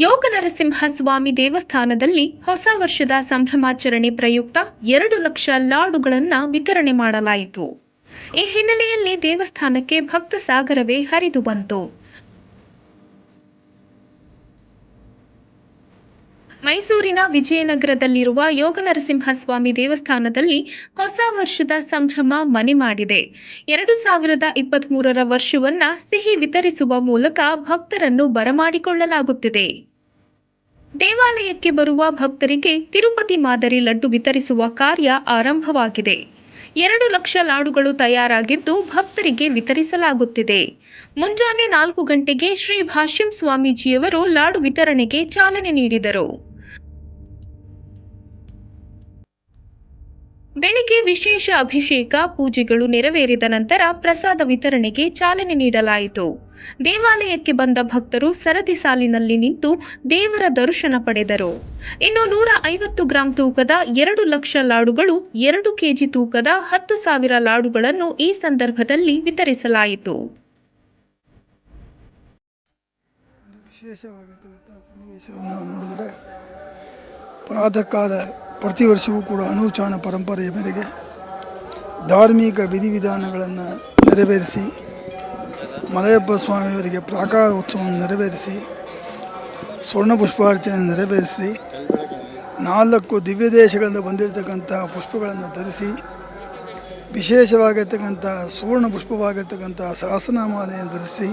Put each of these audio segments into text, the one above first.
ಯೋಗ ನರಸಿಂಹಸ್ವಾಮಿ ದೇವಸ್ಥಾನದಲ್ಲಿ ಹೊಸ ವರ್ಷದ ಸಂಭ್ರಮಾಚರಣೆ ಪ್ರಯುಕ್ತ 2 ಲಕ್ಷ ಲಾಡುಗಳನ್ನು ವಿತರಣೆ ಮಾಡಲಾಯಿತು. ಈ ಹಿನ್ನೆಲೆಯಲ್ಲಿ ದೇವಸ್ಥಾನಕ್ಕೆ ಭಕ್ತ ಸಾಗರವೇ ಹರಿದು ಬಂತು. ಮೈಸೂರಿನ ವಿಜಯನಗರದಲ್ಲಿರುವ ಯೋಗ ನರಸಿಂಹಸ್ವಾಮಿ ದೇವಸ್ಥಾನದಲ್ಲಿ ಹೊಸ ವರ್ಷದ ಸಂಭ್ರಮ ಮನೆ ಮಾಡಿದೆ. 2023ರ ವರ್ಷವನ್ನ ಸಿಹಿ ವಿತರಿಸುವ ಮೂಲಕ ಭಕ್ತರನ್ನು ಬರಮಾಡಿಕೊಳ್ಳಲಾಗುತ್ತಿದೆ. ದೇವಾಲಯಕ್ಕೆ ಬರುವ ಭಕ್ತರಿಗೆ ತಿರುಪತಿ ಮಾದರಿ ಲಡ್ಡು ವಿತರಿಸುವ ಕಾರ್ಯ ಆರಂಭವಾಗಿದೆ. 2 ಲಕ್ಷ ಲಾಡುಗಳು ತಯಾರಾಗಿದ್ದು ಭಕ್ತರಿಗೆ ವಿತರಿಸಲಾಗುತ್ತಿದೆ. ಮುಂಜಾನೆ 4 ಗಂಟೆಗೆ ಶ್ರೀ ಭಾಷ್ಯಂ ಸ್ವಾಮೀಜಿಯವರು ಲಾಡು ವಿತರಣೆಗೆ ಚಾಲನೆ ನೀಡಿದರು. ಬೆಳಿಗ್ಗೆ ವಿಶೇಷ ಅಭಿಷೇಕ ಪೂಜೆಗಳು ನೆರವೇರಿದ ನಂತರ ಪ್ರಸಾದ ವಿತರಣೆಗೆ ಚಾಲನೆ ನೀಡಲಾಯಿತು. ದೇವಾಲಯಕ್ಕೆ ಬಂದ ಭಕ್ತರು ಸರದಿ ಸಾಲಿನಲ್ಲಿ ನಿಂತು ದೇವರ ದರ್ಶನ ಪಡೆದರು. ಇನ್ನು 150 ಗ್ರಾಂ ತೂಕದ 2 ಲಕ್ಷ ಲಾಡುಗಳು, 2 ಕೆಜಿ ತೂಕದ 10,000 ಲಾಡುಗಳನ್ನು ಈ ಸಂದರ್ಭದಲ್ಲಿ ವಿತರಿಸಲಾಯಿತು. ನೋಡಿದರೆ ಪ್ರಾತಃ ಕಾಲ ಪ್ರತಿ ವರ್ಷವೂ ಕೂಡ ಅನುಚಾನ ಪರಂಪರೆಯ ಮೇರೆಗೆ ಧಾರ್ಮಿಕ ವಿಧಿವಿಧಾನಗಳನ್ನು ನೆರವೇರಿಸಿ ಮಲಯಪ್ಪ ಸ್ವಾಮಿಯವರಿಗೆ ಪ್ರಾಕಾರ ಉತ್ಸವವನ್ನು ನೆರವೇರಿಸಿ ಸ್ವರ್ಣ ಪುಷ್ಪಾರ್ಚನೆ ನೆರವೇರಿಸಿ 4 ದಿವ್ಯ ದೇಶಗಳಿಂದ ಬಂದಿರತಕ್ಕಂಥ ಪುಷ್ಪಗಳನ್ನು ಧರಿಸಿ ವಿಶೇಷವಾಗಿರ್ತಕ್ಕಂಥ ಸುವರ್ಣ ಪುಷ್ಪವಾಗಿರ್ತಕ್ಕಂಥ ಸಹಸ್ರನಾಮಾಲೆಯನ್ನು ಧರಿಸಿ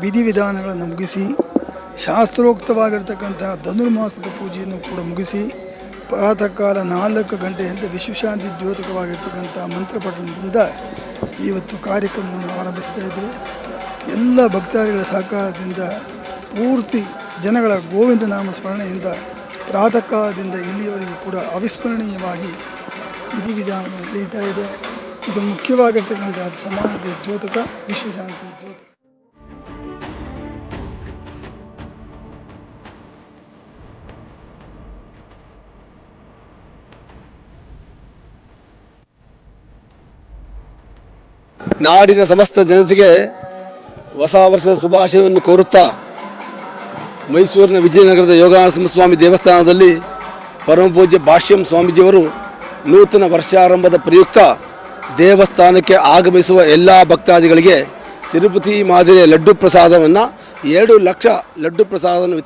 ವಿಧಿವಿಧಾನಗಳನ್ನು ಮುಗಿಸಿ ಶಾಸ್ತ್ರೋಕ್ತವಾಗಿರ್ತಕ್ಕಂಥ ಧನುರ್ಮಾಸದ ಪೂಜೆಯನ್ನು ಕೂಡ ಮುಗಿಸಿ ಪ್ರಾತಃ ಕಾಲ 4 ಗಂಟೆಯಿಂದ ವಿಶ್ವಶಾಂತಿ ದ್ಯೋತಕವಾಗಿರ್ತಕ್ಕಂಥ ಮಂತ್ರಪಠಣದಿಂದ ಇವತ್ತು ಕಾರ್ಯಕ್ರಮವನ್ನು ಆರಂಭಿಸ್ತಾ ಇದ್ದೇವೆ. ಎಲ್ಲ ಭಕ್ತಾದಿಗಳ ಸಹಕಾರದಿಂದ ಪೂರ್ತಿ ಜನಗಳ ಗೋವಿಂದ ನಾಮ ಸ್ಮರಣೆಯಿಂದ ಪ್ರಾತಃ ಕಾಲದಿಂದ ಇಲ್ಲಿಯವರೆಗೂ ಕೂಡ ಅವಿಸ್ಮರಣೀಯವಾಗಿ ವಿಧಿವಿಧಾನ ನಡೀತಾ ಇದೆ. ಇದು ಮುಖ್ಯವಾಗಿರ್ತಕ್ಕಂಥ ಸಮಾಜದ ದ್ಯೋತಕ, ವಿಶ್ವಶಾಂತಿ ದ್ಯೋತಕ. ನಾಡಿನ ಸಮಸ್ತ ಜನತೆಗೆ ಹೊಸ ವರ್ಷದ ಶುಭಾಶಯವನ್ನು ಕೋರುತ್ತಾ ಮೈಸೂರಿನ ವಿಜಯನಗರದ ಯೋಗ ನರಸಿಂಹಸ್ವಾಮಿ ದೇವಸ್ಥಾನದಲ್ಲಿ ಪರಮಪೂಜ್ಯ ಭಾಷ್ಯಂ ಸ್ವಾಮೀಜಿಯವರು ನೂತನ ವರ್ಷಾರಂಭದ ಪ್ರಯುಕ್ತ ದೇವಸ್ಥಾನಕ್ಕೆ ಆಗಮಿಸುವ ಎಲ್ಲ ಭಕ್ತಾದಿಗಳಿಗೆ ತಿರುಪತಿ ಮಾದರಿಯ ಲಡ್ಡು ಪ್ರಸಾದವನ್ನು 2 ಲಕ್ಷ ಲಡ್ಡು ಪ್ರಸಾದವನ್ನು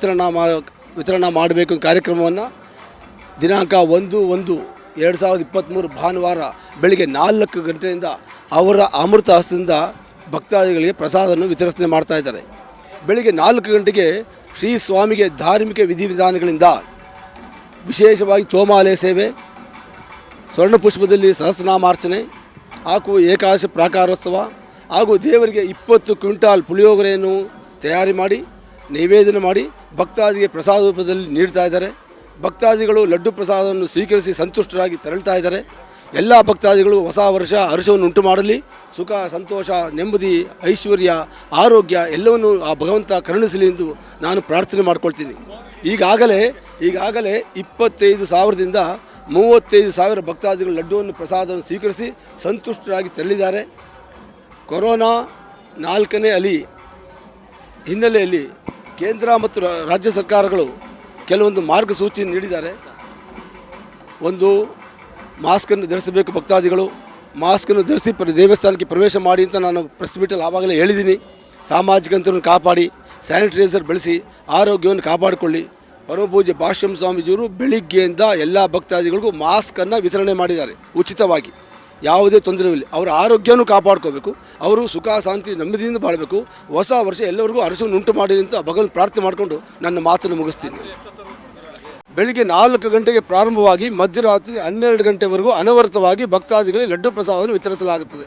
ವಿತರಣಾ ಮಾಡಬೇಕು ಕಾರ್ಯಕ್ರಮವನ್ನು ದಿನಾಂಕ 1/1/2023 ಭಾನುವಾರ ಬೆಳಿಗ್ಗೆ 4 ಗಂಟೆಯಿಂದ ಅವರ ಅಮೃತ ಹಸ್ತದಿಂದ ಭಕ್ತಾದಿಗಳಿಗೆ ಪ್ರಸಾದವನ್ನು ವಿತರಣೆ ಮಾಡ್ತಾ ಇದ್ದಾರೆ. ಬೆಳಿಗ್ಗೆ 4 ಗಂಟೆಗೆ ಶ್ರೀ ಸ್ವಾಮಿಗೆ ಧಾರ್ಮಿಕ ವಿಧಿವಿಧಾನಗಳಿಂದ ವಿಶೇಷವಾಗಿ ತೋಮಾಲೆ ಸೇವೆ, ಸ್ವರ್ಣಪುಷ್ಪದಲ್ಲಿ ಸಹಸ್ರನಾಮಾರ್ಚನೆ ಹಾಗೂ ಏಕಾದಶಿ ಪ್ರಾಕಾರೋತ್ಸವ ಹಾಗೂ ದೇವರಿಗೆ 20 ಕ್ವಿಂಟಾಲ್ ಪುಳಿಯೋಗರೆಯನ್ನು ತಯಾರಿ ಮಾಡಿ ನೈವೇದ್ಯ ಮಾಡಿ ಭಕ್ತಾದಿಗೆ ಪ್ರಸಾದ ರೂಪದಲ್ಲಿ ನೀಡ್ತಾ ಇದ್ದಾರೆ. ಭಕ್ತಾದಿಗಳು ಲಡ್ಡು ಪ್ರಸಾದವನ್ನು ಸ್ವೀಕರಿಸಿ ಸಂತುಷ್ಟರಾಗಿ ತೆರಳ್ತಾ ಇದ್ದಾರೆ. ಎಲ್ಲ ಭಕ್ತಾದಿಗಳು ಹೊಸ ವರ್ಷ ಹರ್ಷವನ್ನು ಉಂಟು ಮಾಡಲಿ, ಸುಖ ಸಂತೋಷ ನೆಮ್ಮದಿ ಐಶ್ವರ್ಯ ಆರೋಗ್ಯ ಎಲ್ಲವನ್ನು ಆ ಭಗವಂತ ಕರುಣಿಸಲಿ ಎಂದು ನಾನು ಪ್ರಾರ್ಥನೆ ಮಾಡ್ಕೊಳ್ತೀನಿ. ಈಗಾಗಲೇ 25,000ದಿಂದ 35,000 ಭಕ್ತಾದಿಗಳು ಲಡ್ಡುವನ್ನು ಪ್ರಸಾದವನ್ನು ಸ್ವೀಕರಿಸಿ ಸಂತುಷ್ಟರಾಗಿ ತೆರಳಿದ್ದಾರೆ. ಕೊರೋನಾ 4ನೇ ಅಲೆ ಹಿನ್ನೆಲೆಯಲ್ಲಿ ಕೇಂದ್ರ ಮತ್ತು ರಾಜ್ಯ ಸರ್ಕಾರಗಳು ಕೆಲವೊಂದು ಮಾರ್ಗಸೂಚಿ ನೀಡಿದ್ದಾರೆ. ಒಂದು, ಮಾಸ್ಕನ್ನು ಧರಿಸಬೇಕು ಭಕ್ತಾದಿಗಳು, ಮಾಸ್ಕನ್ನು ಧರಿಸಿ ದೇವಸ್ಥಾನಕ್ಕೆ ಪ್ರವೇಶ ಮಾಡಿ ಅಂತ ನಾನು ಪ್ರೆಸ್ ಮೀಟಲ್ಲಿ ಆವಾಗಲೇ ಹೇಳಿದ್ದೀನಿ. ಸಾಮಾಜಿಕ ಅಂತರವನ್ನು ಕಾಪಾಡಿ, ಸ್ಯಾನಿಟೈಸರ್ ಬಳಸಿ ಆರೋಗ್ಯವನ್ನು ಕಾಪಾಡಿಕೊಳ್ಳಿ. ಪರಮಪೂಜ್ಯ ಭಾಷ್ಯಂ ಸ್ವಾಮೀಜಿಯವರು ಬೆಳಿಗ್ಗೆಯಿಂದ ಎಲ್ಲ ಭಕ್ತಾದಿಗಳಿಗೂ ಮಾಸ್ಕನ್ನು ವಿತರಣೆ ಮಾಡಿದ್ದಾರೆ ಉಚಿತವಾಗಿ, ಯಾವುದೇ ತೊಂದರೆಯಿಲ್ಲ. ಅವರ ಆರೋಗ್ಯವನ್ನು ಕಾಪಾಡ್ಕೋಬೇಕು, ಅವರು ಸುಖ ಶಾಂತಿ ನೆಮ್ಮದಿಯಿಂದ ಬಾಳಬೇಕು. ಹೊಸ ವರ್ಷ ಎಲ್ಲರಿಗೂ ಹರ್ಷವನ್ನು ಉಂಟು ಮಾಡಿ ಅಂತ ಭಗವಂತ ಪ್ರಾರ್ಥನೆ ಮಾಡಿಕೊಂಡು ನನ್ನ ಮಾತನ್ನು ಮುಗಿಸ್ತೀನಿ. ಬೆಳಿಗ್ಗೆ 4 ಗಂಟೆಗೆ ಪ್ರಾರಂಭವಾಗಿ ಮಧ್ಯರಾತ್ರಿ 12 ಗಂಟೆವರೆಗೂ ಅನವರತವಾಗಿ ಭಕ್ತಾದಿಗಳಿಗೆ ಲಡ್ಡು ಪ್ರಸಾದವನ್ನು ವಿತರಿಸಲಾಗುತ್ತದೆ.